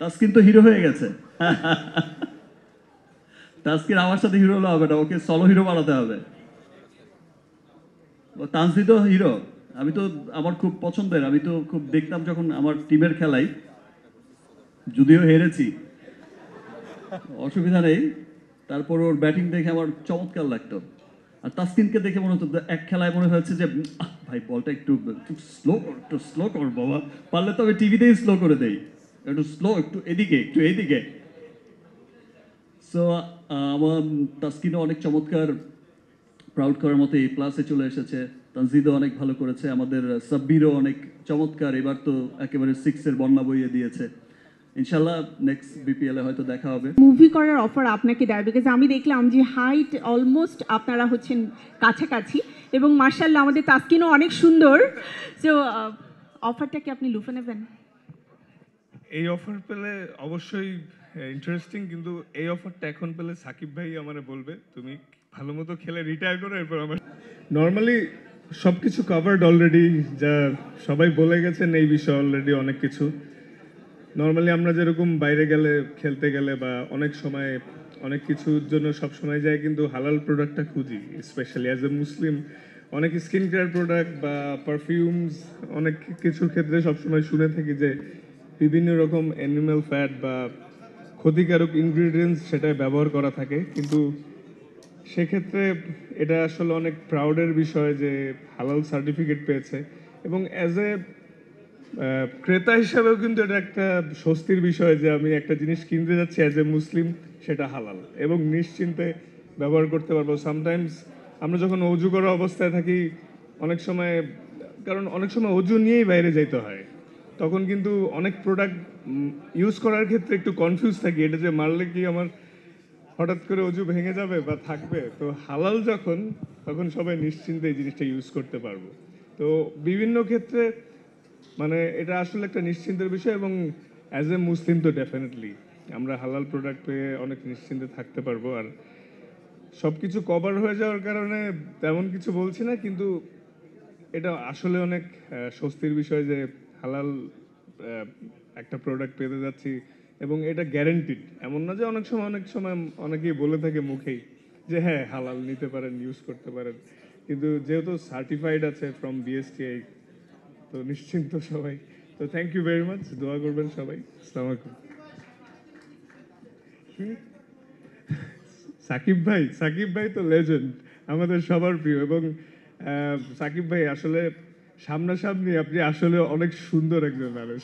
তাসকিন তো হিরো হয়ে গেছে। তাসকিন আমার সাথে হিরো হলে হবে না, ওকে সলো হিরো বানাতে হবে। ও তানসি তো হিরো। আমি তো, আমার খুব পছন্দের, আমি তো খুব দেখতাম যখন আমার টিমের খেলাই, যদিও হেরেছি, অসুবিধা নেই। তারপর ওর ব্যাটিং দেখে আমার চমৎকার লাগতো। আর তাসকিনকে দেখে মনে হতো এক খেলায় মনে হয়েছে যে ভাই বলটা একটু একটু স্লো কর বাবা, পারলে তো আমি টিভিতেই স্লো করে দেই, একটু স্লো, একটু এদিকে একটু এদিকে। সো আমার তাসকিনও অনেক চমৎকার, প্রাউড করার মতো এ প্লাসে চলে এসেছে। তানজিদও অনেক ভালো করেছে, আমাদের সাব্বিরও অনেক চমৎকার, এবার তো একেবারে সিক্সের বন্যা বইয়ে দিয়েছে। ইনশাল্লাহ নেক্সট বিপিএল এ হয়তো দেখা হবে। মুভি করার অফার আপনাকে দেয়, বিকজ আমি দেখলাম যে হাইট অলমোস্ট আপনারা হচ্ছেন কাছাকাছি, এবং মার্শাল্লাহ আমাদের তাসকিনও অনেক সুন্দর। সো অফারটা কি আপনি লুফে নেবেন? এই অফার পেলে অবশ্যই ইন্টারেস্টিং, কিন্তু এই অফারটা এখন পেলে সাকিব ভাই আমারে বলবে তুমি ভালো মতো খেলে রিটায়ার করো, এরপর আমার নর্মালি সব কিছু কভার্ড অলরেডি, যা সবাই বলে গেছেন এই বিষয়ে অলরেডি অনেক কিছু। নর্মালি আমরা যেরকম বাইরে গেলে, খেলতে গেলে বা অনেক সময় অনেক কিছুর জন্য সব সময় যাই, কিন্তু হালাল প্রোডাক্টটা খুঁজি, স্পেশালি অ্যাজ এ মুসলিম। অনেক স্কিন কেয়ার প্রোডাক্ট বা পারফিউমস, অনেক কিছুর ক্ষেত্রে সবসময় শুনে থাকি যে বিভিন্ন রকম অ্যানিম্যাল ফ্যাট বা ক্ষতিকারক ইনগ্রিডিয়েন্টস সেটায় ব্যবহার করা থাকে, কিন্তু সেক্ষেত্রে এটা আসলে অনেক প্রাউডের বিষয় যে হালাল সার্টিফিকেট পেয়েছে। এবং অ্যাজ এ ক্রেতা হিসাবেও কিন্তু এটা একটা স্বস্তির বিষয় যে আমি একটা জিনিস কিনতে যাচ্ছি অ্যাজ এ মুসলিম, সেটা হালাল এবং নিশ্চিন্তে ব্যবহার করতে পারবো। সামটাইমস আমরা যখন অজু করা অবস্থায় থাকি অনেক সময়, কারণ অনেক সময় অজু নিয়েই বাইরে যাইতে হয়, তখন কিন্তু অনেক প্রোডাক্ট ইউজ করার ক্ষেত্রে একটু কনফিউজ থাকি, এটা যে মারলে কি আমার হঠাৎ করে অজু ভেঙে যাবে বা থাকবে। তো হালাল যখন, তখন সবাই নিশ্চিন্তে এই জিনিসটা ইউজ করতে পারবো। তো বিভিন্ন ক্ষেত্রে মানে এটা আসলে একটা নিশ্চিন্তের বিষয়, এবং অ্যাজ এ মুসলিম তো ডেফিনেটলি আমরা হালাল প্রোডাক্ট পেয়ে অনেক নিশ্চিন্তে থাকতে পারবো। আর সব কিছু কভার হয়ে যাওয়ার কারণে তেমন কিছু বলছি না, কিন্তু এটা আসলে অনেক স্বস্তির বিষয় যে হালাল একটা প্রোডাক্ট পেতে যাচ্ছি, এবং এটা গ্যারেন্টিড। এমন না যে অনেক সময় অনেকেই বলে থাকে মুখেই যে হ্যাঁ হালাল নিতে পারেন, ইউজ করতে পারেন, কিন্তু যেহেতু সার্টিফাইড আছে ফ্রম বিএসটিআই, তো নিশ্চিন্ত সবাই। তো থ্যাংক ইউ ভেরি মাচ, দোয়া করবেন সবাই। আসসালামু আলাইকুম। সাকিব ভাই তো লেজেন্ড, আমাদের সবার প্রিয়। এবং সাকিব ভাই আসলে সামনাসামনি আপনি আসলে অনেক সুন্দর একজন মানুষ।